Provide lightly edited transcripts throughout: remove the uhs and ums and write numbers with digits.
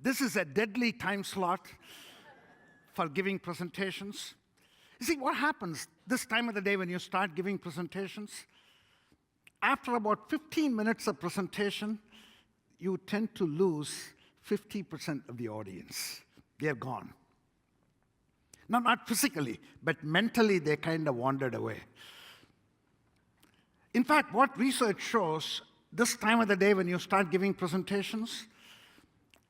This is a deadly time slot for giving presentations. You see, what happens this time of the day when you start giving presentations? After about 15 minutes of presentation, you tend to lose 50% of the audience. They're gone. Now, not physically, but mentally, they kind of wandered away. In fact, what research shows, this time of the day when you start giving presentations,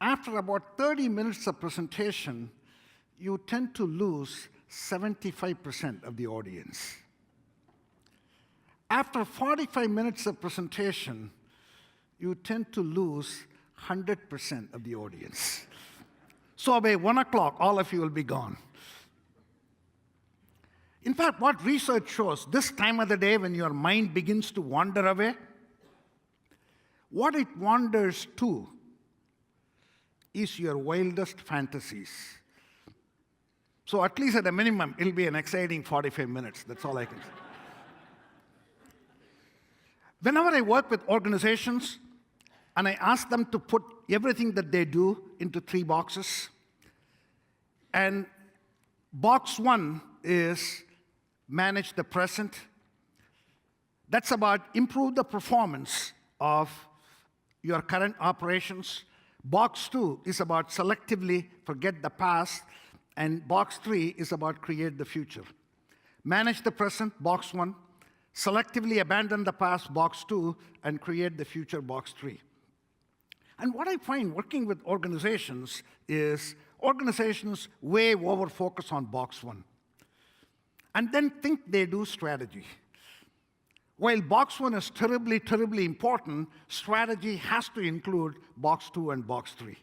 after about 30 minutes of presentation, you tend to lose 75% of the audience. After 45 minutes of presentation, you tend to lose 100% of the audience. So by 1 o'clock, all of you will be gone. In fact, what research shows, this time of the day when your mind begins to wander away, what it wanders to is your wildest fantasies. So at least at a minimum, it'll be an exciting 45 minutes. That's all I can say. Whenever I work with organizations and I ask them to put everything that they do into 3 boxes, and box 1 is manage the present. That's about improve the performance of your current operations. Box 2 is about selectively forget the past, and box 3 is about create the future. Manage the present, box 1. Selectively abandon the past, box 2, and create the future, box 3. And what I find working with organizations is organizations way over focus on box 1. And then think they do strategy. While box 1 is terribly, terribly important, strategy has to include box 2 and box 3.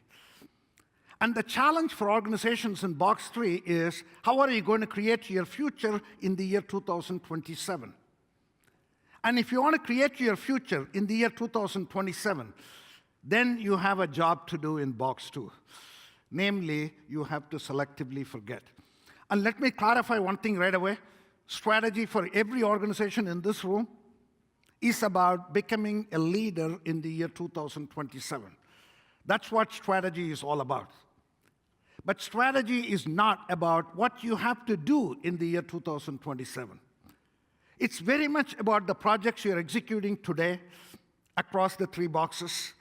And the challenge for organizations in box 3 is, how are you going to create your future in the year 2027? And if you want to create your future in the year 2027, then you have a job to do in box 2. Namely, you have to selectively forget. And let me clarify one thing right away. Strategy for every organization in this room is about becoming a leader in the year 2027. That's what strategy is all about. But strategy is not about what you have to do in the year 2027. It's very much about the projects you're executing today across the 3 boxes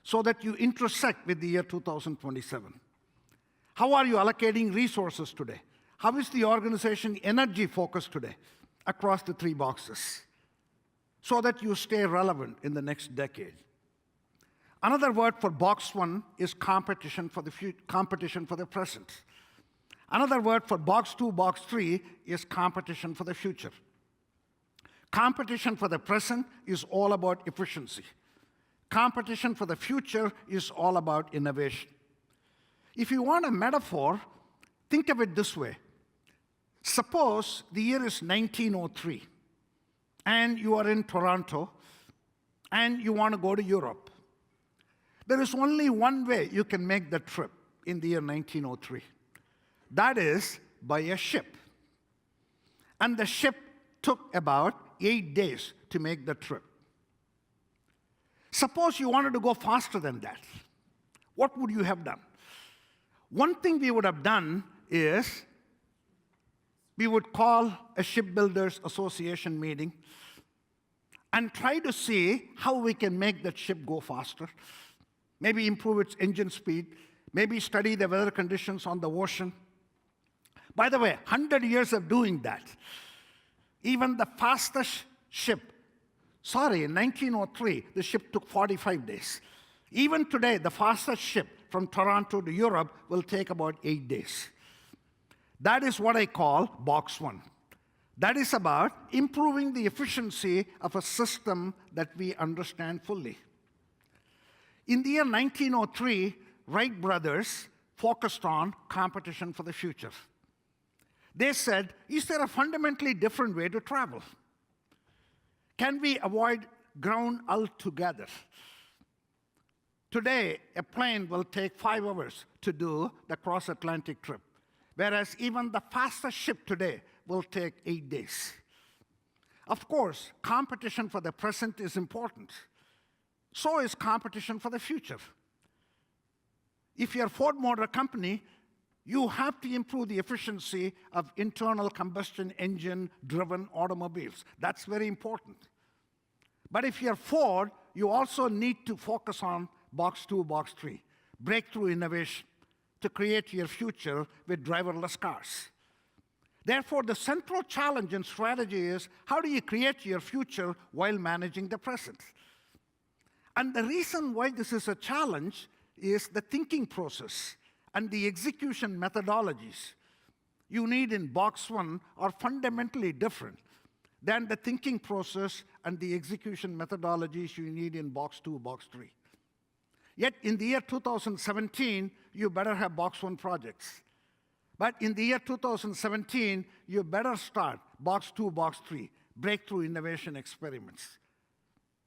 so that you intersect with the year 2027. How are you allocating resources today? How is the organization energy focused today across the 3 boxes so that you stay relevant in the next decade? Another word for box 1 is competition for the present. Another word for box 2, box 3 is competition for the future. Competition for the present is all about efficiency. Competition for the future is all about innovation. If you want a metaphor, think of it this way. Suppose the year is 1903, and you are in Toronto, and you want to go to Europe. There is only one way you can make the trip in the year 1903. That is by a ship. And the ship took about 8 days to make the trip. Suppose you wanted to go faster than that. What would you have done? One thing we would have done is we would call a shipbuilders association meeting and try to see how we can make that ship go faster. Maybe improve its engine speed. Maybe study the weather conditions on the ocean. By the way, 100 years of doing that. Even the fastest ship, in 1903, the ship took 45 days. Even today, the fastest ship from Toronto to Europe will take about 8 days. That is what I call box 1. That is about improving the efficiency of a system that we understand fully. In the year 1903, Wright brothers focused on competition for the future. They said, is there a fundamentally different way to travel? Can we avoid ground altogether? Today, a plane will take 5 hours to do the cross-Atlantic trip, whereas even the fastest ship today will take 8 days. Of course, competition for the present is important. So is competition for the future. If you're a Ford Motor Company, you have to improve the efficiency of internal combustion engine-driven automobiles. That's very important. But if you're Ford, you also need to focus on box 2, box 3, breakthrough innovation to create your future with driverless cars. Therefore, the central challenge in strategy is how do you create your future while managing the present? And the reason why this is a challenge is the thinking process and the execution methodologies you need in box 1 are fundamentally different than the thinking process and the execution methodologies you need in box 2, box 3. Yet in the year 2017, you better have box 1 projects. But in the year 2017, you better start box 2, box 3, breakthrough innovation experiments.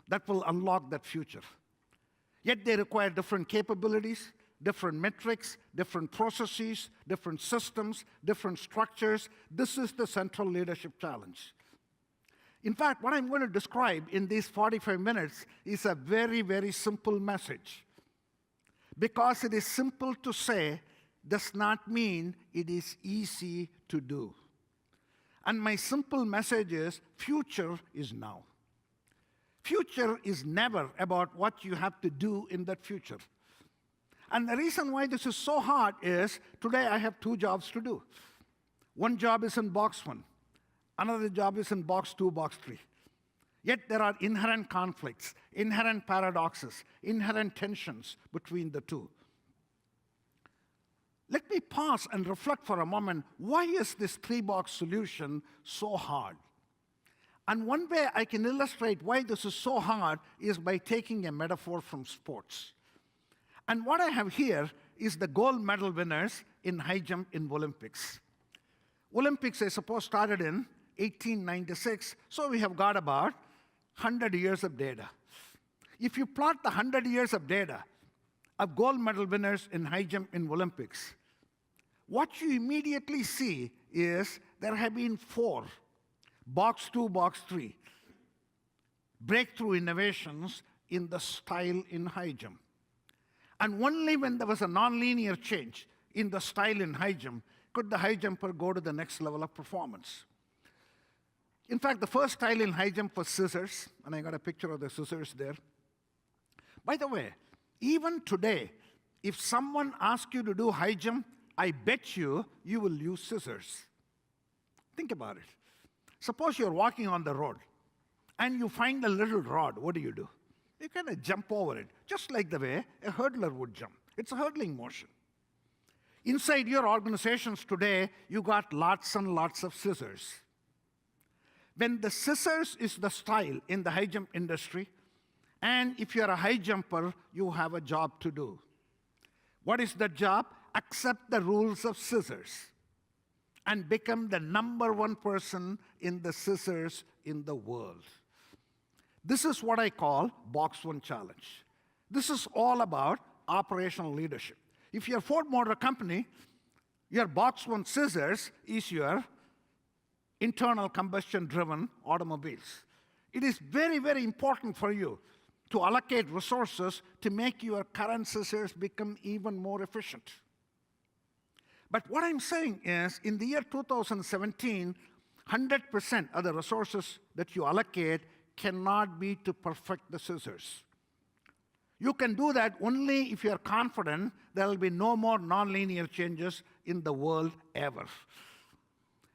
That will unlock that future. Yet they require different capabilities, different metrics, different processes, different systems, different structures. This is the central leadership challenge. In fact, what I'm going to describe in these 45 minutes is a very, very simple message. Because it is simple to say does not mean it is easy to do. And my simple message is, future is now. Future is never about what you have to do in that future. And the reason why this is so hard is, today I have 2 jobs to do. One job is in box 1. Another job is in box 2, box 3. Yet there are inherent conflicts, inherent paradoxes, inherent tensions between the two. Let me pause and reflect for a moment. Why is this 3-box solution so hard? And one way I can illustrate why this is so hard is by taking a metaphor from sports. And what I have here is the gold medal winners in high jump in Olympics. Olympics, I suppose, started in 1896, so we have got about 100 years of data. If you plot the 100 years of data of gold medal winners in high jump in Olympics, what you immediately see is there have been 4, box 2, box 3, breakthrough innovations in the style in high jump. And only when there was a nonlinear change in the style in high jump could the high jumper go to the next level of performance. In fact, the first style in high jump was scissors, and I got a picture of the scissors there. By the way, even today, if someone asks you to do high jump, I bet you will use scissors. Think about it. Suppose you're walking on the road, and you find a little rod. What do? You kind of jump over it, just like the way a hurdler would jump. It's a hurdling motion. Inside your organizations today, you got lots and lots of scissors. When the scissors is the style in the high jump industry, and if you're a high jumper, you have a job to do. What is the job? Accept the rules of scissors and become the #1 person in the scissors in the world. This is what I call box 1 challenge. This is all about operational leadership. If you're a Ford Motor Company, your box 1 scissors is your internal combustion-driven automobiles. It is very, very important for you to allocate resources to make your current scissors become even more efficient. But what I'm saying is, in the year 2017, 100% of the resources that you allocate cannot be to perfect the scissors. You can do that only if you're confident there will be no more nonlinear changes in the world ever.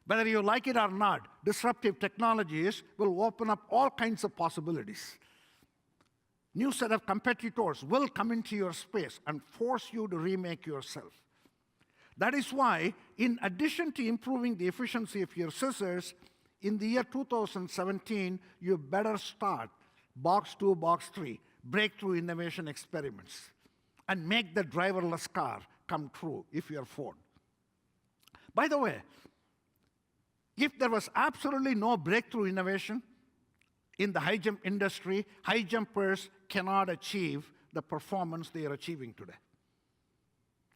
Whether you like it or not, disruptive technologies will open up all kinds of possibilities. New set of competitors will come into your space and force you to remake yourself. That is why, in addition to improving the efficiency of your scissors, in the year 2017, you better start box 2, box 3, breakthrough innovation experiments, and make the driverless car come true if you're Ford. By the way, if there was absolutely no breakthrough innovation in the high jump industry, high jumpers cannot achieve the performance they are achieving today.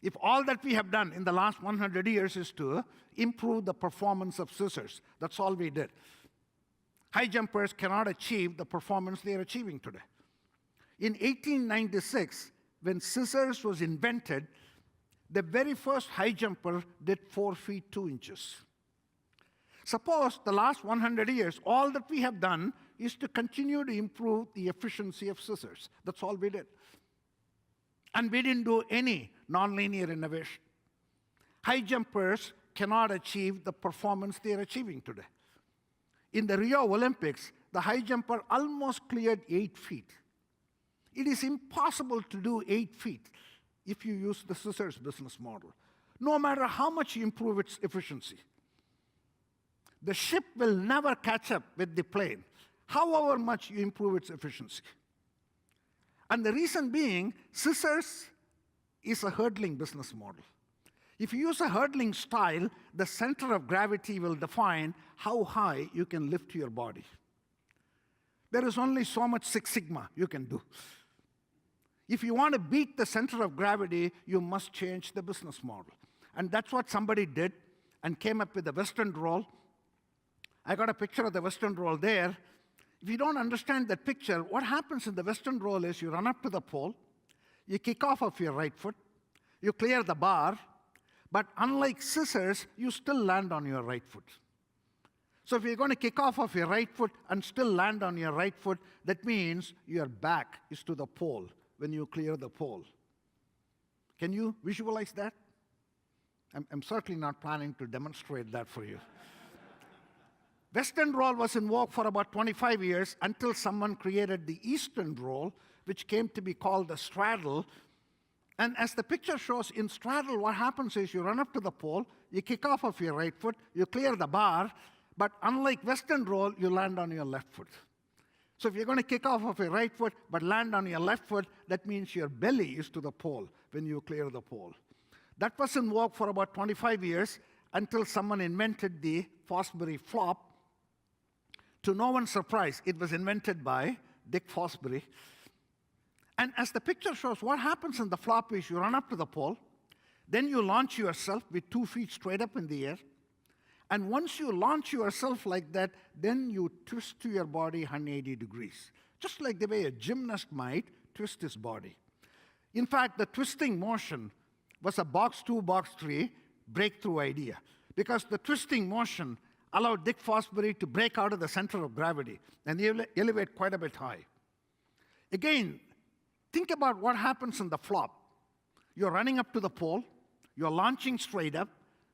If all that we have done in the last 100 years is to improve the performance of scissors, that's all we did. High jumpers cannot achieve the performance they are achieving today. In 1896, when scissors was invented, the very first high jumper did 4 feet 2 inches. Suppose the last 100 years, all that we have done is to continue to improve the efficiency of scissors. That's all we did. And we didn't do any nonlinear innovation. High jumpers cannot achieve the performance they are achieving today. In the Rio Olympics, the high jumper almost cleared 8 feet. It is impossible to do 8 feet if you use the scissors business model, no matter how much you improve its efficiency. The ship will never catch up with the plane, however much you improve its efficiency. And the reason being, scissors is a hurdling business model. If you use a hurdling style, the center of gravity will define how high you can lift your body. There is only so much Six Sigma you can do. If you want to beat the center of gravity, you must change the business model. And that's what somebody did and came up with the Western roll. I got a picture of the Western roll there. If you don't understand that picture, what happens in the Western roll is you run up to the pole, you kick off of your right foot, you clear the bar, but unlike scissors, you still land on your right foot. So if you're going to kick off of your right foot and still land on your right foot, that means your back is to the pole when you clear the pole. Can you visualize that? I'm certainly not planning to demonstrate that for you. Western roll was in vogue for about 25 years until someone created the Eastern roll, which came to be called the straddle. And as the picture shows, in straddle, what happens is you run up to the pole, you kick off of your right foot, you clear the bar, but unlike Western roll, you land on your left foot. So if you're going to kick off of your right foot but land on your left foot, that means your belly is to the pole when you clear the pole. That was in vogue for about 25 years until someone invented the Fosbury flop. To no one's surprise, it was invented by Dick Fosbury. And as the picture shows, what happens in the flop is you run up to the pole, then you launch yourself with 2 feet straight up in the air. And once you launch yourself like that, then you twist to your body 180 degrees, just like the way a gymnast might twist his body. In fact, the twisting motion was a box 2, box 3 breakthrough idea, because the twisting motion allowed Dick Fosbury to break out of the center of gravity and elevate quite a bit high. Again, think about what happens in the flop. You're running up to the pole, you're launching straight up,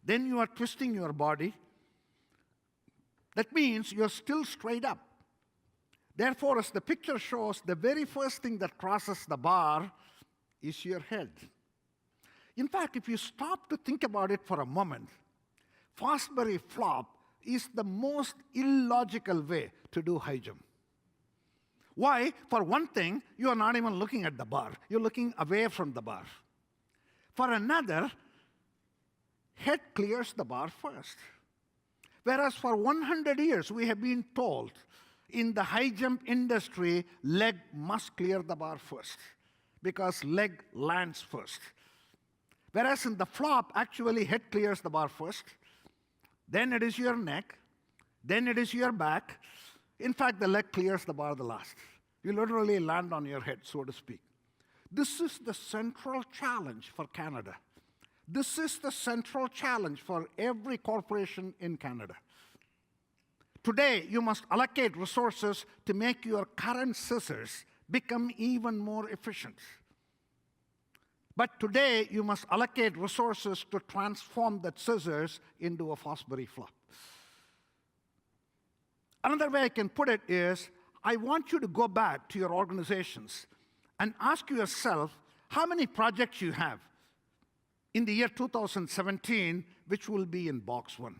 then you are twisting your body. That means you're still straight up. Therefore, as the picture shows, the very first thing that crosses the bar is your head. In fact, if you stop to think about it for a moment, Fosbury flop is the most illogical way to do high jump. Why? For one thing, you are not even looking at the bar. You're looking away from the bar. For another, head clears the bar first. Whereas for 100 years, we have been told in the high jump industry, leg must clear the bar first because leg lands first. Whereas in the flop, actually head clears the bar first, then it is your neck, then it is your back. In fact, the leg clears the bar the last. You literally land on your head, so to speak. This is the central challenge for Canada. This is the central challenge for every corporation in Canada. Today, you must allocate resources to make your current scissors become even more efficient. But today, you must allocate resources to transform that scissors into a Fosbury flop. Another way I can put it is, I want you to go back to your organizations and ask yourself how many projects you have in the year 2017, which will be in box 1.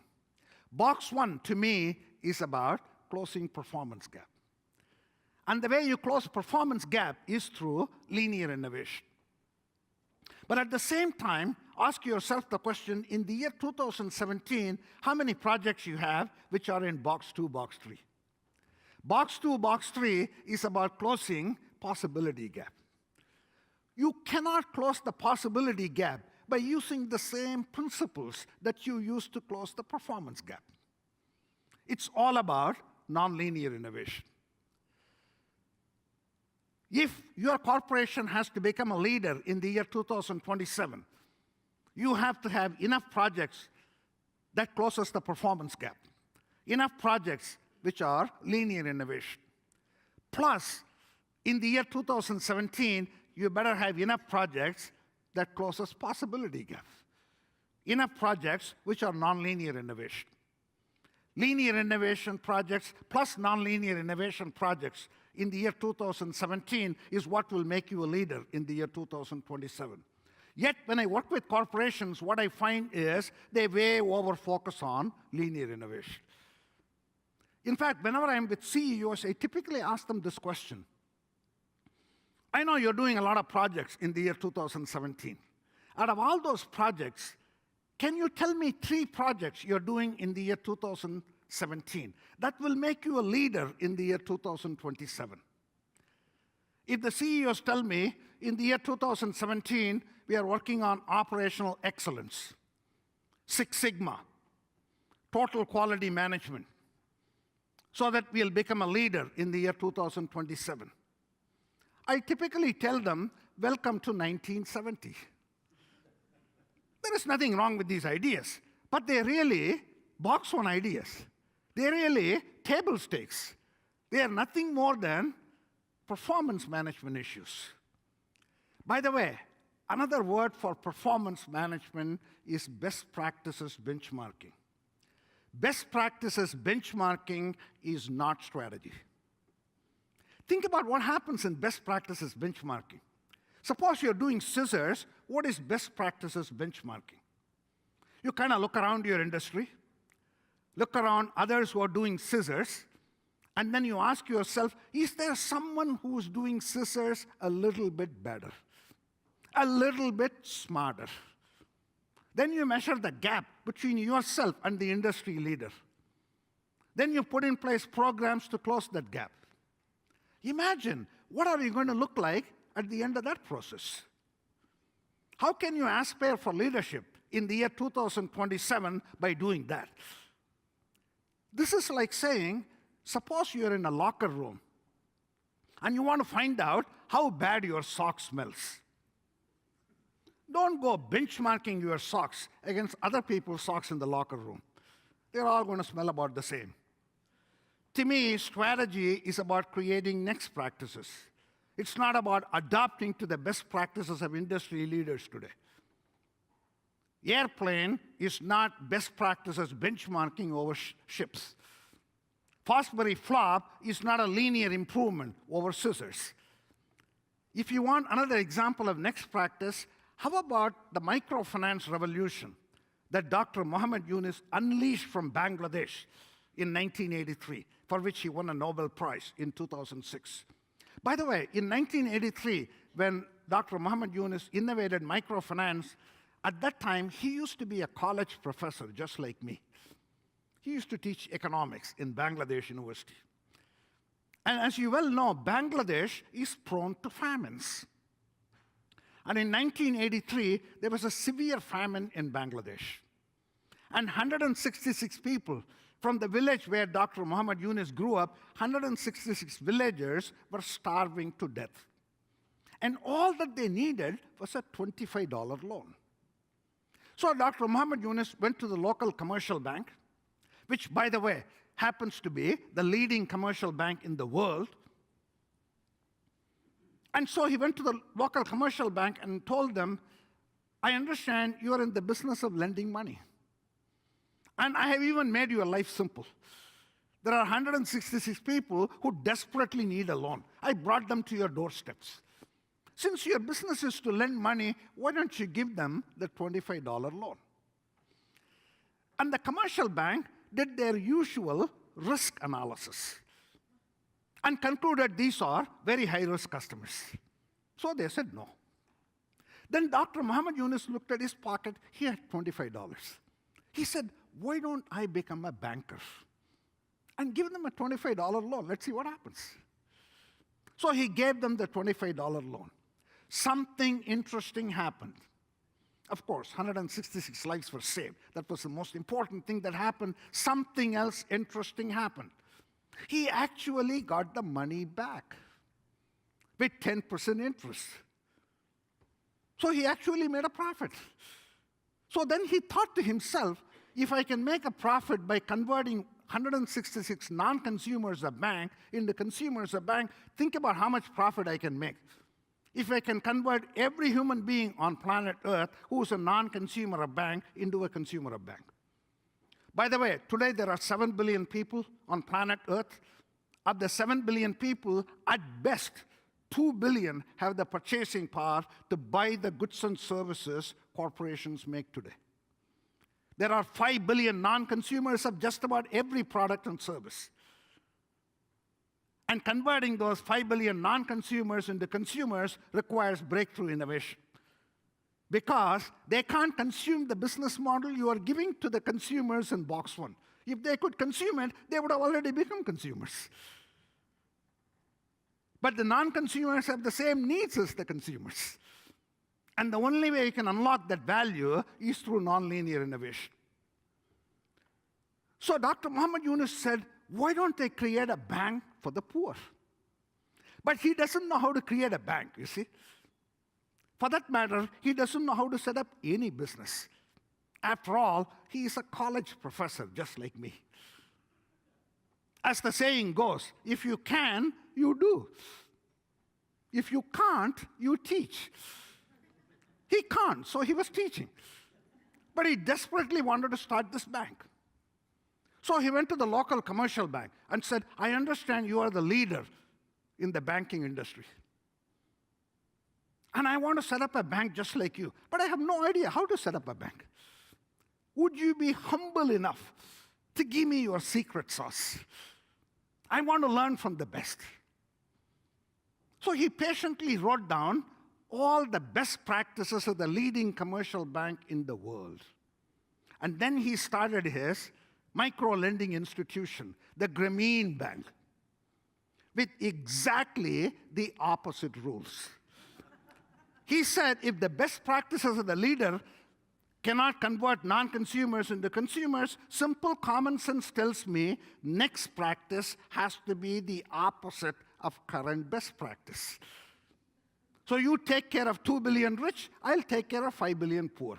Box 1, to me, is about closing performance gap. And the way you close performance gap is through linear innovation. But at the same time, ask yourself the question, in the year 2017, how many projects you have which are in box 2, box 3? Box 2, box 3 is about closing possibility gap. You cannot close the possibility gap by using the same principles that you use to close the performance gap. It's all about nonlinear innovation. If your corporation has to become a leader in the year 2027, You have to have enough projects that closes the performance gap, enough projects which are linear innovation. Plus, in the year 2017, you better have enough projects that closes possibility gap, enough projects which are nonlinear innovation. Linear innovation projects plus nonlinear innovation projects in the year 2017 is what will make you a leader in the year 2027. Yet, when I work with corporations, what I find is they way over-focus on linear innovation. In fact, whenever I'm with CEOs, I typically ask them this question. I know you're doing a lot of projects in the year 2017. Out of all those projects, can you tell me 3 projects you're doing in the year 2017 that will make you a leader in the year 2027? If the CEOs tell me, in the year 2017, we are working on operational excellence, Six Sigma, total quality management, so that we'll become a leader in the year 2027. I typically tell them, welcome to 1970. There is nothing wrong with these ideas, but they're really box one ideas. They're really table stakes. They are nothing more than performance management issues. By the way, another word for performance management is best practices benchmarking. Best practices benchmarking is not strategy. Think about what happens in best practices benchmarking. Suppose you're doing scissors, what is best practices benchmarking? You kind of look around your industry, look around others who are doing scissors, and then you ask yourself, is there someone who's doing scissors a little bit better, a little bit smarter? Then you measure the gap between yourself and the industry leader. Then you put in place programs to close that gap. Imagine, what are you going to look like at the end of that process? How can you aspire for leadership in the year 2027 by doing that? This is like saying, suppose you're in a locker room and you want to find out how bad your sock smells. Don't go benchmarking your socks against other people's socks in the locker room. They're all going to smell about the same. To me, strategy is about creating next practices. It's not about adapting to the best practices of industry leaders today. Airplane is not best practices benchmarking over ships. Fosbury flop is not a linear improvement over scissors. If you want another example of next practice, how about the Microfinance Revolution that Dr. Muhammad Yunus unleashed from Bangladesh in 1983, for which he won a Nobel Prize in 2006. By the way, in 1983, when Dr. Muhammad Yunus innovated microfinance, at that time, he used to be a college professor, just like me. He used to teach economics in Bangladesh University. And as you well know, Bangladesh is prone to famines. And in 1983, there was a severe famine in Bangladesh. And 166 people from the village where Dr. Muhammad Yunus grew up, 166 villagers were starving to death. And all that they needed was a $25 loan. So Dr. Muhammad Yunus went to the local commercial bank, which, by the way, happens to be the leading commercial bank in the world. And so he went to the local commercial bank and told them, I understand you are in the business of lending money. And I have even made your life simple. There are 166 people who desperately need a loan. I brought them to your doorsteps. Since your business is to lend money, why don't you give them the $25 loan? And the commercial bank did their usual risk analysis and concluded these are very high-risk customers. So they said no. Then Dr. Muhammad Yunus looked at his pocket. He had $25. He said, why don't I become a banker and give them a $25 loan? Let's see what happens. So he gave them the $25 loan. Something interesting happened. Of course, 166 lives were saved. That was the most important thing that happened. Something else interesting happened. He actually got the money back with 10% interest. So he actually made a profit. So then he thought to himself, if I can make a profit by converting 166 non-consumers a bank into consumers a bank, think about how much profit I can make. If I can convert every human being on planet Earth who is a non-consumer of bank into a consumer of bank. By the way, today there are 7 billion people on planet Earth. Of the 7 billion people, at best, 2 billion have the purchasing power to buy the goods and services corporations make today. There are 5 billion non-consumers of just about every product and service. And converting those 5 billion non-consumers into consumers requires breakthrough innovation. Because they can't consume the business model you are giving to the consumers in box one. If they could consume it, they would have already become consumers. But the non-consumers have the same needs as the consumers. And the only way you can unlock that value is through nonlinear innovation. So Dr. Muhammad Yunus said, why don't they create a bank for the poor? But he doesn't know how to create a bank, you see. For that matter, he doesn't know how to set up any business. After all, he is a college professor, just like me. As the saying goes, if you can, you do. If you can't, you teach. He can't, so he was teaching. But he desperately wanted to start this bank. So he went to the local commercial bank and said, I understand you are the leader in the banking industry. And I want to set up a bank just like you, but I have no idea how to set up a bank. Would you be humble enough to give me your secret sauce? I want to learn from the best. So he patiently wrote down all the best practices of the leading commercial bank in the world. And then he started his micro-lending institution, the Grameen Bank, with exactly the opposite rules. He said, if the best practices of the leader cannot convert non-consumers into consumers, simple common sense tells me next practice has to be the opposite of current best practice. So you take care of 2 billion rich, I'll take care of 5 billion poor.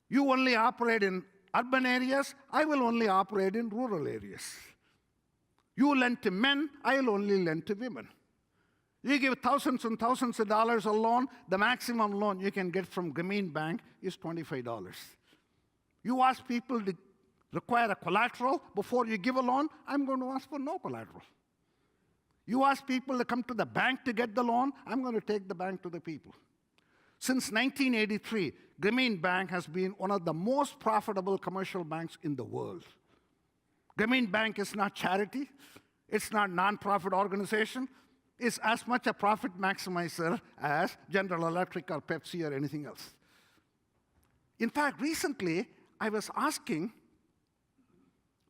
You only operate in urban areas, I will only operate in rural areas. You lend to men, I'll only lend to women. You give thousands and thousands of dollars a loan, the maximum loan you can get from Grameen Bank is $25. You ask people to require a collateral before you give a loan, I'm going to ask for no collateral. You ask people to come to the bank to get the loan, I'm going to take the bank to the people. Since 1983, Grameen Bank has been one of the most profitable commercial banks in the world. Grameen Bank is not charity, it's not non-profit organization, it's as much a profit maximizer as General Electric or Pepsi or anything else. In fact, recently, I was asking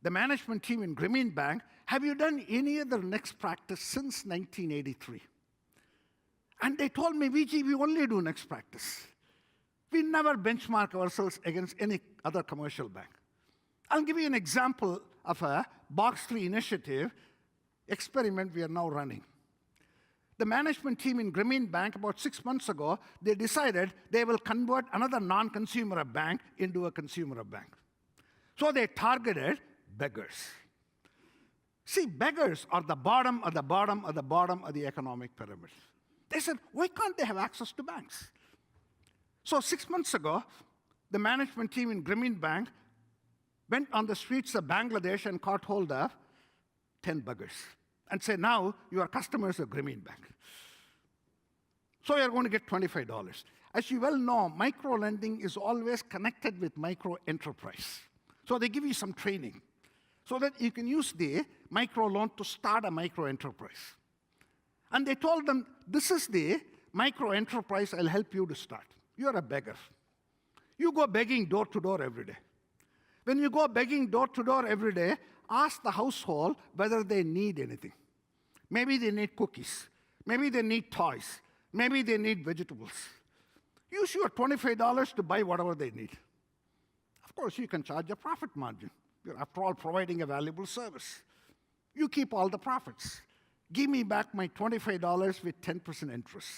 the management team in Grameen Bank, have you done any other next practice since 1983? And they told me, Vijay, we only do next practice. We never benchmark ourselves against any other commercial bank. I'll give you an example of a Box 3 initiative experiment we are now running. The management team in Grameen Bank, about 6 months ago, they decided they will convert another non-consumer bank into a consumer bank. So they targeted beggars. See, beggars are the bottom of the bottom of the bottom of the economic pyramid. They said, why can't they have access to banks? So 6 months ago, the management team in Grameen Bank went on the streets of Bangladesh and caught hold of 10 beggars and said, now you are customers of Grameen Bank. So you're going to get $25. As you well know, micro-lending is always connected with micro-enterprise. So they give you some training so that you can use the micro-loan to start a micro-enterprise. And they told them, this is the micro-enterprise I'll help you to start. You're a beggar. You go begging door to door every day. When you go begging door to door every day, ask the household whether they need anything. Maybe they need cookies. Maybe they need toys. Maybe they need vegetables. Use your $25 to buy whatever they need. Of course, you can charge a profit margin. You're, after all, providing a valuable service. You keep all the profits. Give me back my $25 with 10% interest.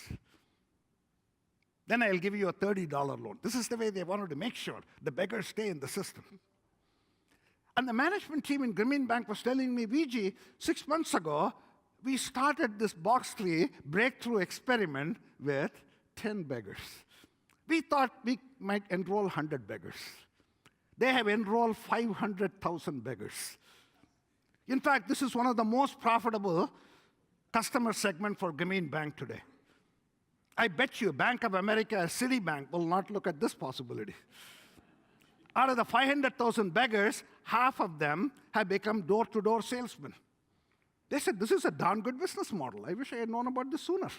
Then I'll give you a $30 loan. This is the way they wanted to make sure the beggars stay in the system. And the management team in Grameen Bank was telling me, Vijay, 6 months ago, we started this box 3 breakthrough experiment with 10 beggars. We thought we might enroll 100 beggars. They have enrolled 500,000 beggars. In fact, this is one of the most profitable customer segment for Grameen Bank today. I bet you Bank of America, Citibank will not look at this possibility. Out of the 500,000 beggars, half of them have become door-to-door salesmen. They said, this is a darn good business model. I wish I had known about this sooner.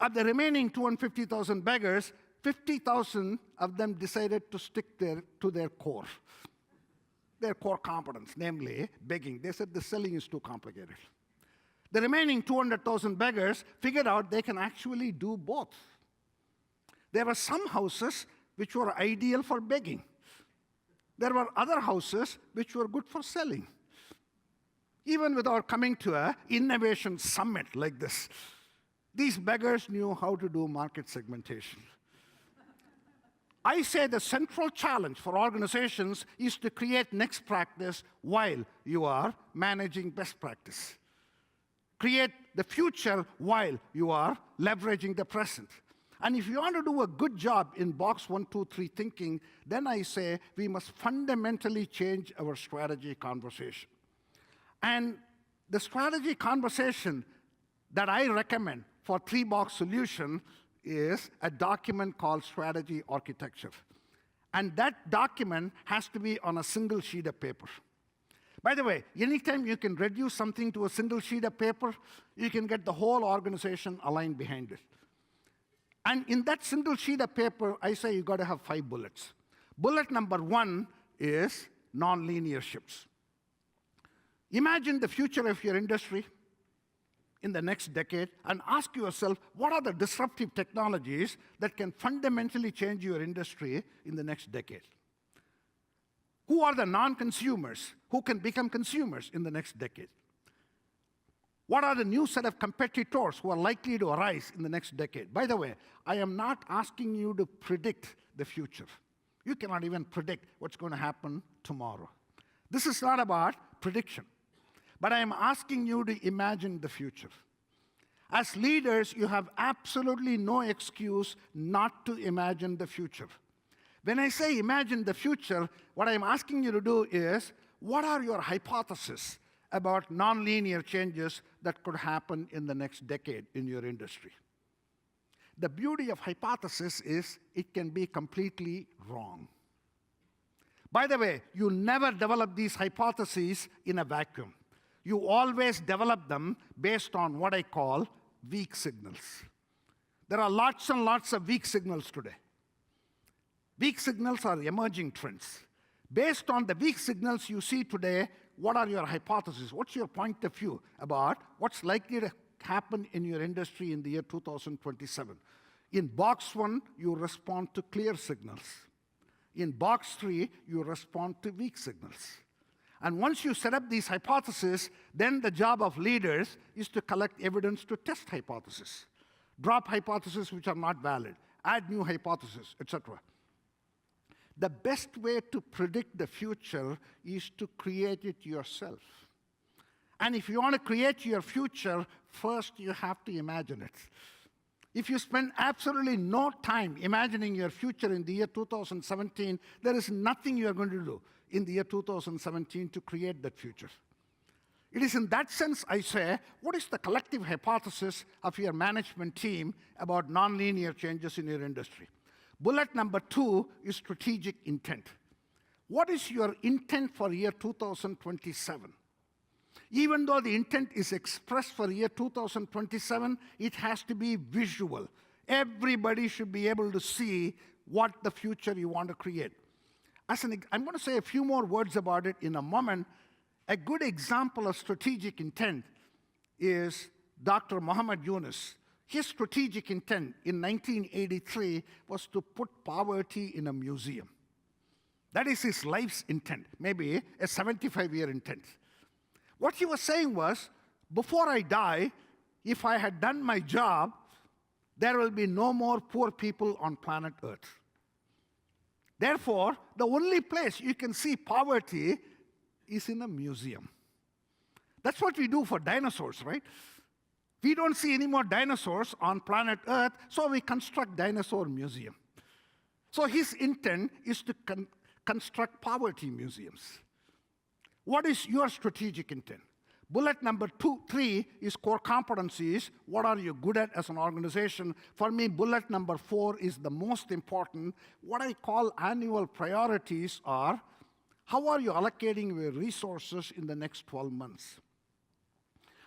Of the remaining 250,000 beggars, 50,000 of them decided to stick to their core competence, namely begging. They said the selling is too complicated. The remaining 200,000 beggars figured out they can actually do both. There were some houses which were ideal for begging. There were other houses which were good for selling. Even without coming to an innovation summit like this, these beggars knew how to do market segmentation. I say the central challenge for organizations is to create next practice while you are managing best practice. Create the future while you are leveraging the present. And if you want to do a good job in box 1, 2, 3 thinking, then I say we must fundamentally change our strategy conversation. And the strategy conversation that I recommend for 3-box solution is a document called strategy architecture. And that document has to be on a single sheet of paper. By the way, anytime you can reduce something to a single sheet of paper, you can get the whole organization aligned behind it. And in that single sheet of paper, I say you got to have 5 bullets. Bullet number 1 is nonlinear shifts. Imagine the future of your industry in the next decade and ask yourself, what are the disruptive technologies that can fundamentally change your industry in the next decade? Who are the non-consumers who can become consumers in the next decade? What are the new set of competitors who are likely to arise in the next decade? By the way, I am not asking you to predict the future. You cannot even predict what's going to happen tomorrow. This is not about prediction. But I am asking you to imagine the future. As leaders, you have absolutely no excuse not to imagine the future. When I say imagine the future, what I'm asking you to do is, what are your hypotheses about nonlinear changes that could happen in the next decade in your industry? The beauty of hypothesis is it can be completely wrong. By the way, you never develop these hypotheses in a vacuum. You always develop them based on what I call weak signals. There are lots and lots of weak signals today. Weak signals are emerging trends. Based on the weak signals you see today, what are your hypotheses? What's your point of view about what's likely to happen in your industry in the year 2027? In box 1, you respond to clear signals. In box 3, you respond to weak signals. And once you set up these hypotheses, then the job of leaders is to collect evidence to test hypotheses, drop hypotheses which are not valid, add new hypotheses, etc. The best way to predict the future is to create it yourself. And if you want to create your future, first you have to imagine it. If you spend absolutely no time imagining your future in the year 2017, there is nothing you are going to do in the year 2017 to create that future. It is in that sense I say, what is the collective hypothesis of your management team about nonlinear changes in your industry? Bullet number 2 is strategic intent. What is your intent for year 2027? Even though the intent is expressed for year 2027, it has to be visual. Everybody should be able to see what the future you want to create. I'm going to say a few more words about it in a moment. A good example of strategic intent is Dr. Muhammad Yunus. His strategic intent in 1983 was to put poverty in a museum. That is his life's intent, maybe a 75-year intent. What he was saying was, before I die, if I had done my job, there will be no more poor people on planet Earth. Therefore, the only place you can see poverty is in a museum. That's what we do for dinosaurs, right? We don't see any more dinosaurs on planet Earth, so we construct dinosaur museum. So his intent is to construct poverty museums. What is your strategic intent? Bullet number 3 is core competencies. What are you good at as an organization? For me, bullet number 4 is the most important. What I call annual priorities are, how are you allocating your resources in the next 12 months?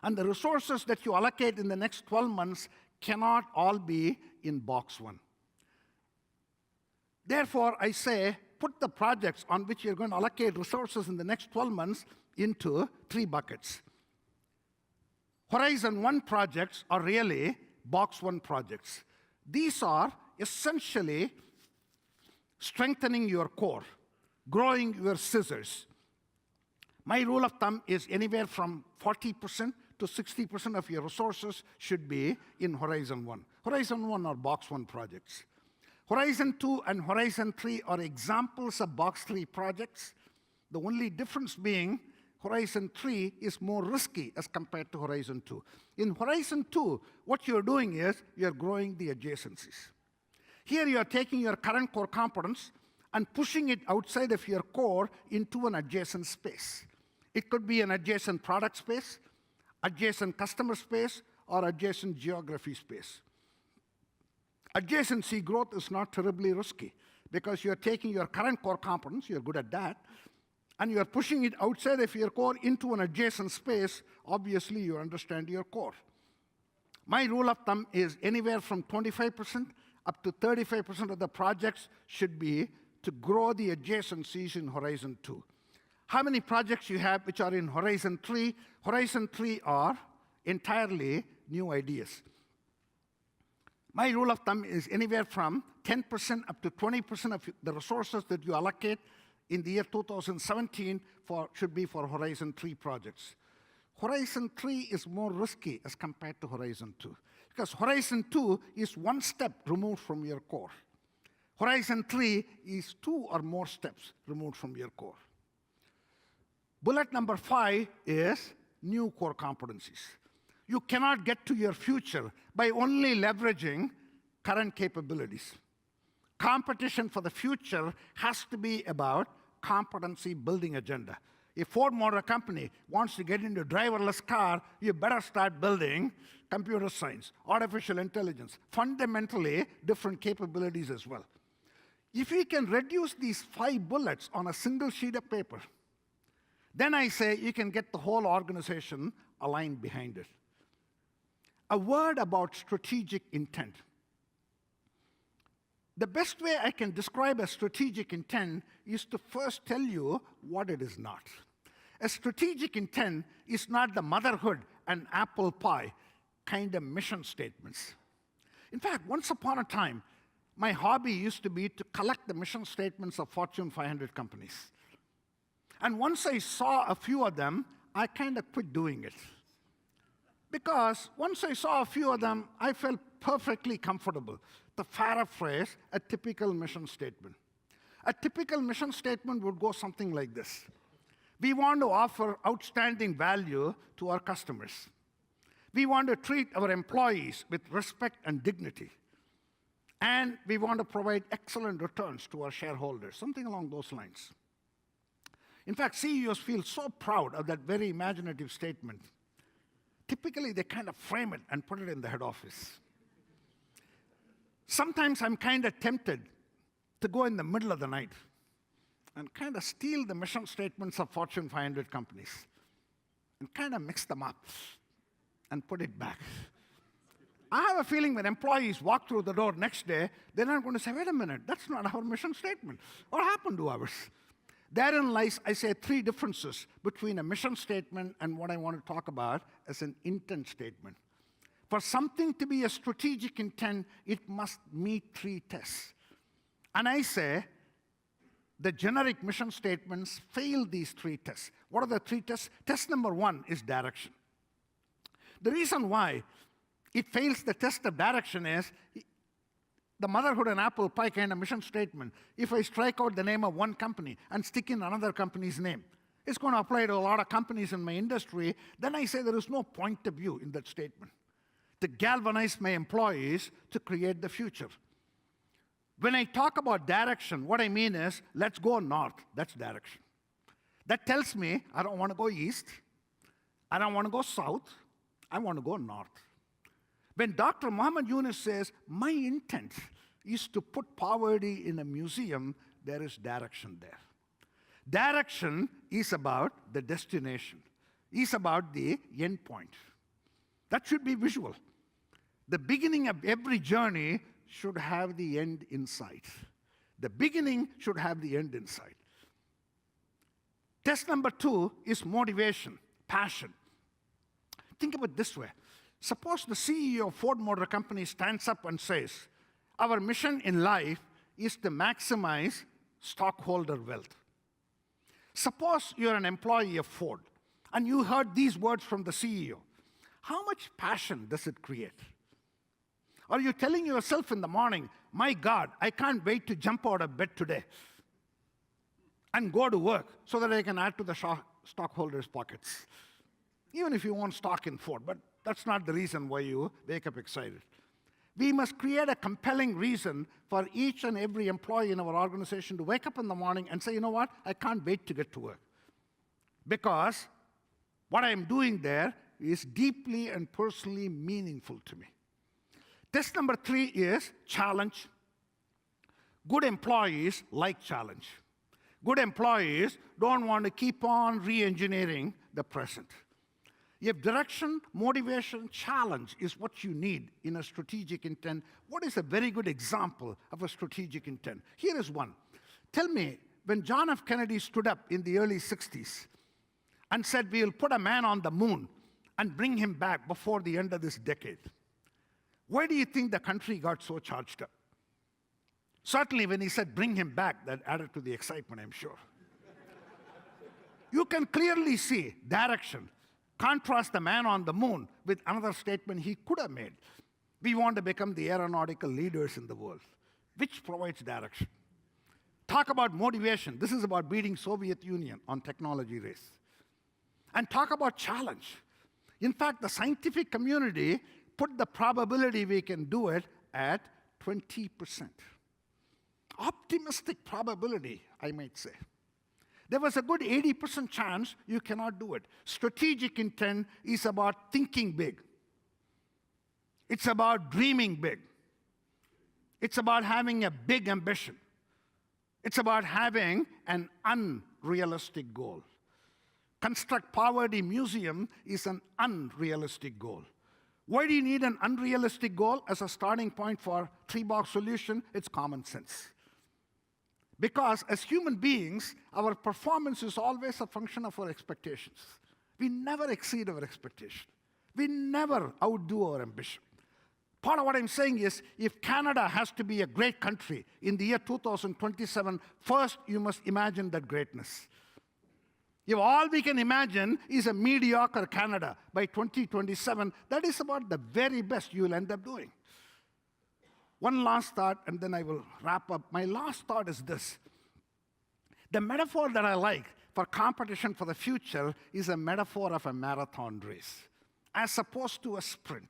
And the resources that you allocate in the next 12 months cannot all be in box 1. Therefore, I say, put the projects on which you're going to allocate resources in the next 12 months into 3 buckets. Horizon 1 projects are really box 1 projects. These are essentially strengthening your core, growing your scissors. My rule of thumb is anywhere from 40% to 60% of your resources should be in Horizon 1. Horizon 1 are box 1 projects. Horizon 2 and Horizon 3 are examples of box 3 projects. The only difference being Horizon 3 is more risky as compared to Horizon 2. In Horizon 2, what you're doing is you're growing the adjacencies. Here you're taking your current core competence and pushing it outside of your core into an adjacent space. It could be an adjacent product space, adjacent customer space, or adjacent geography space. Adjacency growth is not terribly risky because you're taking your current core competence, you're good at that, and you're pushing it outside of your core into an adjacent space. Obviously, you understand your core. My rule of thumb is anywhere from 25% up to 35% of the projects should be to grow the adjacencies in Horizon 2. How many projects you have which are in Horizon 3? Horizon 3 are entirely new ideas. My rule of thumb is anywhere from 10% up to 20% of the resources that you allocate in the year 2017 should be for Horizon 3 projects. Horizon 3 is more risky as compared to Horizon 2, because Horizon 2 is 1 step removed from your core. Horizon 3 is 2 or more steps removed from your core. Bullet number 5 is new core competencies. You cannot get to your future by only leveraging current capabilities. Competition for the future has to be about competency building agenda. If Ford Motor Company wants to get into driverless car, you better start building computer science, artificial intelligence, fundamentally different capabilities as well. If we can reduce these 5 bullets on a single sheet of paper, then I say you can get the whole organization aligned behind it. A word about strategic intent. The best way I can describe a strategic intent is to first tell you what it is not. A strategic intent is not the motherhood and apple pie kind of mission statements. In fact, once upon a time, my hobby used to be to collect the mission statements of Fortune 500 companies. And once I saw a few of them, I kind of quit doing it. Because once I saw a few of them, I felt perfectly comfortable to paraphrase a typical mission statement. A typical mission statement would go something like this. We want to offer outstanding value to our customers. We want to treat our employees with respect and dignity. And we want to provide excellent returns to our shareholders, something along those lines. In fact, CEOs feel so proud of that very imaginative statement. Typically, they kind of frame it and put it in the head office. Sometimes I'm kind of tempted to go in the middle of the night and kind of steal the mission statements of Fortune 500 companies and kind of mix them up and put it back. I have a feeling when employees walk through the door next day, they're not going to say, wait a minute, that's not our mission statement. What happened to ours? Therein lies, I say, 3 differences between a mission statement and what I want to talk about as an intent statement. For something to be a strategic intent, it must meet 3 tests. And I say the generic mission statements fail these 3 tests. What are the 3 tests? Test number 1 is direction. The reason why it fails the test of direction is the motherhood and apple pie kind of mission statement. If I strike out the name of one company and stick in another company's name, it's going to apply to a lot of companies in my industry. Then I say there is no point of view in that statement to galvanize my employees to create the future. When I talk about direction, what I mean is, let's go north. That's direction. That tells me I don't want to go east. I don't want to go south. I want to go north. When Dr. Muhammad Yunus says, my intent is to put poverty in a museum, there is direction there. Direction is about the destination, is about the end point. That should be visual. The beginning of every journey should have the end in sight. The beginning should have the end in sight. Test number 2 is motivation, passion. Think of it this way. Suppose the CEO of Ford Motor Company stands up and says, our mission in life is to maximize stockholder wealth. Suppose you're an employee of Ford and you heard these words from the CEO. How much passion does it create? Are you telling yourself in the morning, my God, I can't wait to jump out of bed today and go to work so that I can add to the stockholders' pockets? Even if you want stock in Ford, but that's not the reason why you wake up excited. We must create a compelling reason for each and every employee in our organization to wake up in the morning and say, you know what, I can't wait to get to work. Because what I'm doing there is deeply and personally meaningful to me. Test number 3 is challenge. Good employees like challenge. Good employees don't want to keep on re-engineering the present. If direction, motivation, challenge is what you need in a strategic intent, what is a very good example of a strategic intent? Here is one. Tell me, when John F. Kennedy stood up in the early 60s and said, we'll put a man on the moon and bring him back before the end of this decade, why do you think the country got so charged up? Certainly when he said, bring him back, that added to the excitement, I'm sure. You can clearly see direction. Contrast the man on the moon with another statement he could have made. We want to become the aeronautical leaders in the world, which provides direction. Talk about motivation. This is about beating Soviet Union on technology race. And talk about challenge. In fact, the scientific community put the probability we can do it at 20%. Optimistic probability, I might say. There was a good 80% chance you cannot do it. Strategic intent is about thinking big. It's about dreaming big. It's about having a big ambition. It's about having an unrealistic goal. Construct Poverty Museum is an unrealistic goal. Why do you need an unrealistic goal as a starting point for three-box solution? It's common sense. Because as human beings, our performance is always a function of our expectations. We never exceed our expectation. We never outdo our ambition. Part of what I'm saying is, if Canada has to be a great country in the year 2027, first you must imagine that greatness. If all we can imagine is a mediocre Canada by 2027, that is about the very best you will end up doing. One last thought, and then I will wrap up. My last thought is this. The metaphor that I like for competition for the future is a metaphor of a marathon race, as opposed to a sprint.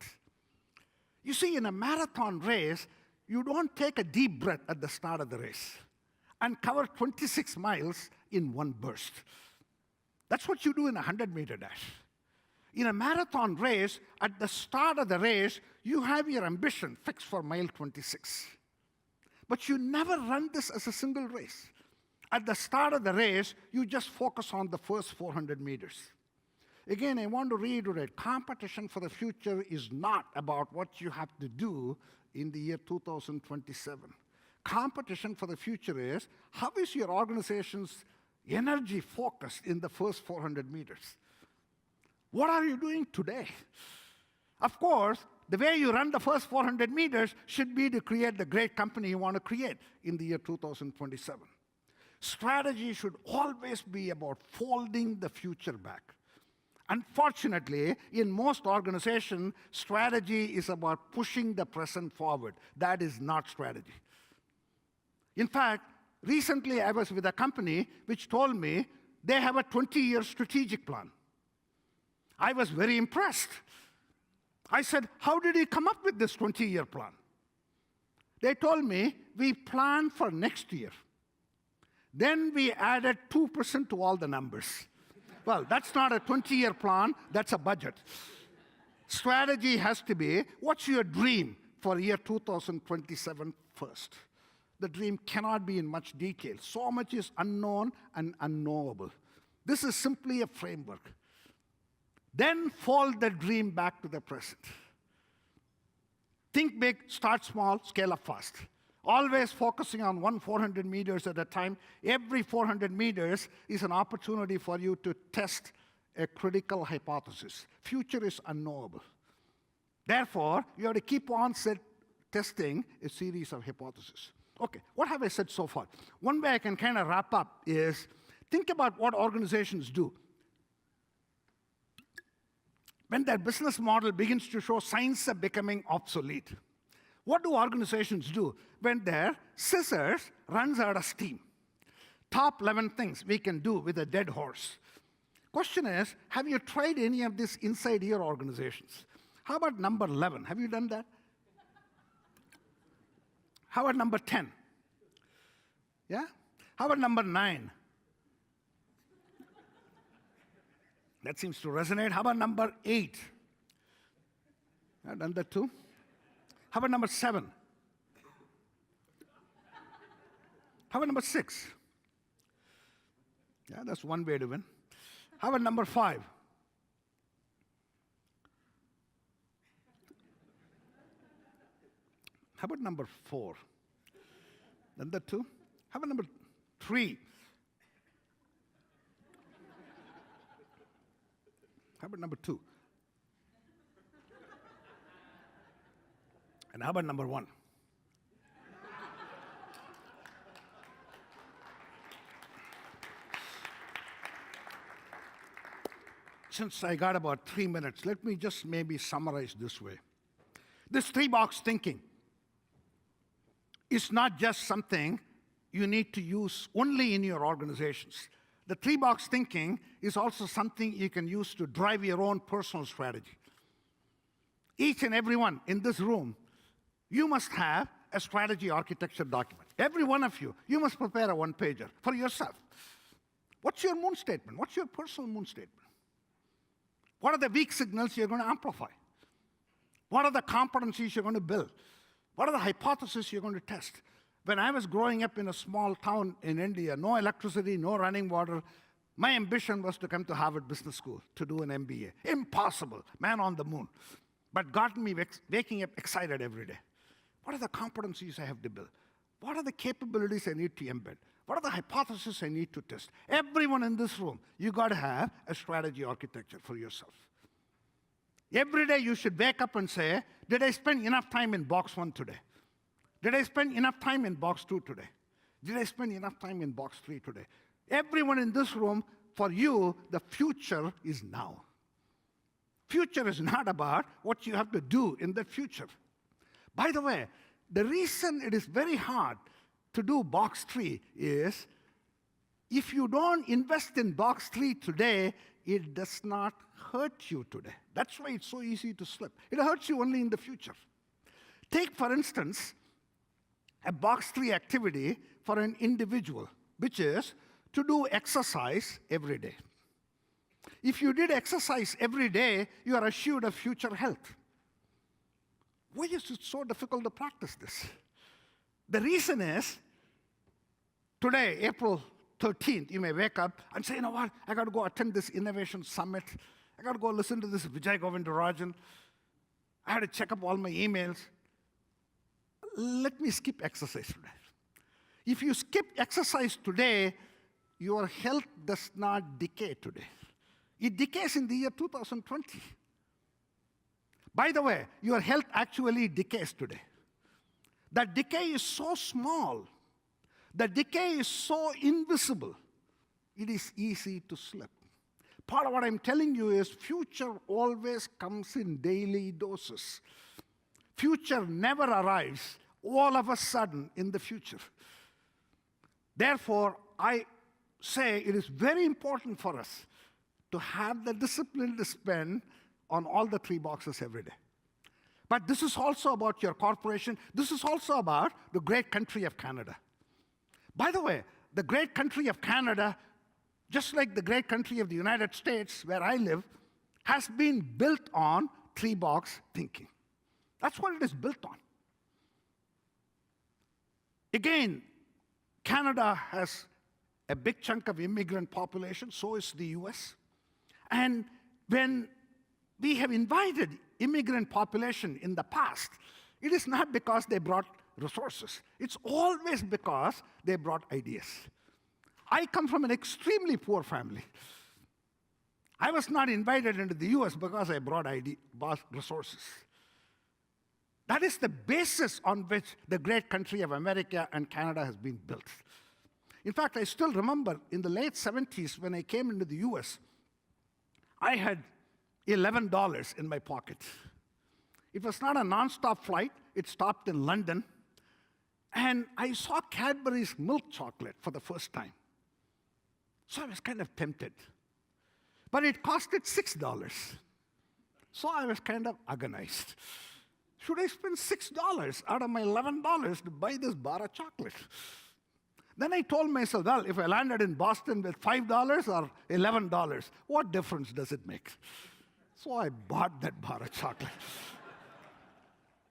You see, in a marathon race, you don't take a deep breath at the start of the race and cover 26 miles in one burst. That's what you do in a 100-meter dash. In a marathon race, at the start of the race, you have your ambition fixed for mile 26. But you never run this as a single race. At the start of the race, you just focus on the first 400 meters. Again, I want to reiterate, competition for the future is not about what you have to do in the year 2027. Competition for the future is, how is your organization's energy focused in the first 400 meters? What are you doing today? Of course, the way you run the first 400 meters should be to create the great company you want to create in the year 2027. Strategy should always be about folding the future back. Unfortunately, in most organizations, strategy is about pushing the present forward. That is not strategy. In fact, recently I was with a company which told me they have a 20-year strategic plan. I was very impressed. I said, how did you come up with this 20-year plan? They told me, we planned for next year. Then we added 2% to all the numbers. Well, that's not a 20-year plan, that's a budget. Strategy has to be, what's your dream for year 2027 first? The dream cannot be in much detail. So much is unknown and unknowable. This is simply a framework. Then fold the dream back to the present. Think big, start small, scale up fast. Always focusing on 400 meters at a time. Every 400 meters is an opportunity for you to test a critical hypothesis. Future is unknowable. Therefore, you have to keep on testing a series of hypotheses. Okay, what have I said so far? One way I can kind of wrap up is, think about what organizations do. When their business model begins to show signs of becoming obsolete, what do organizations do when their scissors runs out of steam? Top 11 things we can do with a dead horse. Question is, have you tried any of this inside your organizations? How about number 11? Have you done that? How about number 10? Yeah? How about number 9? That seems to resonate. How about number 8? I've done that too. How about number 7? How about number 6? Yeah, that's one way to win. How about number 5? How about number 4? Done that too. How about number 3? How about number 2? And how about number 1? Since I got about 3 minutes, let me just maybe summarize this way. This 3-box thinking is not just something you need to use only in your organizations. The 3-box thinking is also something you can use to drive your own personal strategy. Each and every one in this room, you must have a strategy architecture document. Every one of you, you must prepare a one-pager for yourself. What's your moon statement? What's your personal moon statement? What are the weak signals you're going to amplify? What are the competencies you're going to build? What are the hypotheses you're going to test? When I was growing up in a small town in India, no electricity, no running water, my ambition was to come to Harvard Business School to do an MBA. Impossible, man on the moon. But got me waking up excited every day. What are the competencies I have to build? What are the capabilities I need to embed? What are the hypotheses I need to test? Everyone in this room, you got to have a strategy architecture for yourself. Every day you should wake up and say, did I spend enough time in box 1 today? Did I spend enough time in box 2 today? Did I spend enough time in box 3 today? Everyone in this room, for you, the future is now. Future is not about what you have to do in the future. By the way, the reason it is very hard to do box 3 is, if you don't invest in box 3 today, it does not hurt you today. That's why it's so easy to slip. It hurts you only in the future. Take, for instance, a box 3 activity for an individual, which is to do exercise every day. If you did exercise every day, you are assured of future health. Why is it so difficult to practice this? The reason is, today, April 13th, you may wake up and say, you know what, I got to go attend this innovation summit. I got to go listen to this Vijay Govindarajan. I had to check up all my emails. Let me skip exercise today. If you skip exercise today, your health does not decay today. It decays in the year 2020. By the way, your health actually decays today. That decay is so small. The decay is so invisible. It is easy to slip. Part of what I'm telling you is future always comes in daily doses. Future never arrives all of a sudden in the future. Therefore, I say it is very important for us to have the discipline to spend on all the 3 boxes every day. But this is also about your corporation. This is also about the great country of Canada. By the way, the great country of Canada, just like the great country of the United States, where I live, has been built on 3-box thinking. That's what it is built on. Again, Canada has a big chunk of immigrant population, so is the US. And when we have invited immigrant population in the past, it is not because they brought resources. It's always because they brought ideas. I come from an extremely poor family. I was not invited into the US because I brought resources. That is the basis on which the great country of America and Canada has been built. In fact, I still remember in the late 70s when I came into the US, I had $11 in my pocket. It was not a non-stop flight. It stopped in London. And I saw Cadbury's milk chocolate for the first time. So I was kind of tempted. But it costed $6. So I was kind of agonized. Should I spend $6 out of my $11 to buy this bar of chocolate? Then I told myself, well, if I landed in Boston with $5 or $11, what difference does it make? So I bought that bar of chocolate.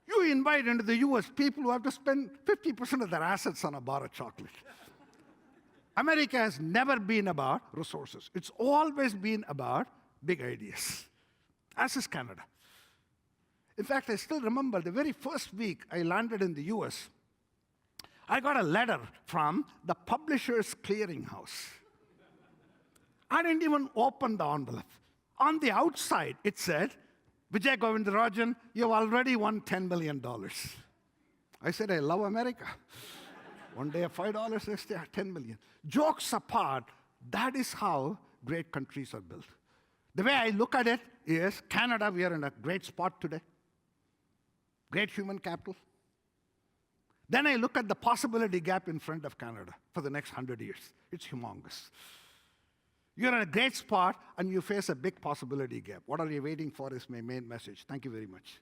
You invite into the US people who have to spend 50% of their assets on a bar of chocolate. America has never been about resources. It's always been about big ideas, as is Canada. In fact, I still remember the very first week I landed in the US, I got a letter from the Publishers Clearinghouse. I didn't even open the envelope. On the outside, it said, Vijay Govindarajan, you've already won $10 million. I said, I love America. One day $5, next day $10 million. Jokes apart, that is how great countries are built. The way I look at it is, Canada, we are in a great spot today. Great human capital. Then I look at the possibility gap in front of Canada for the next 100 years. It's humongous. You're in a great spot, and you face a big possibility gap. What are you waiting for is my main message. Thank you very much.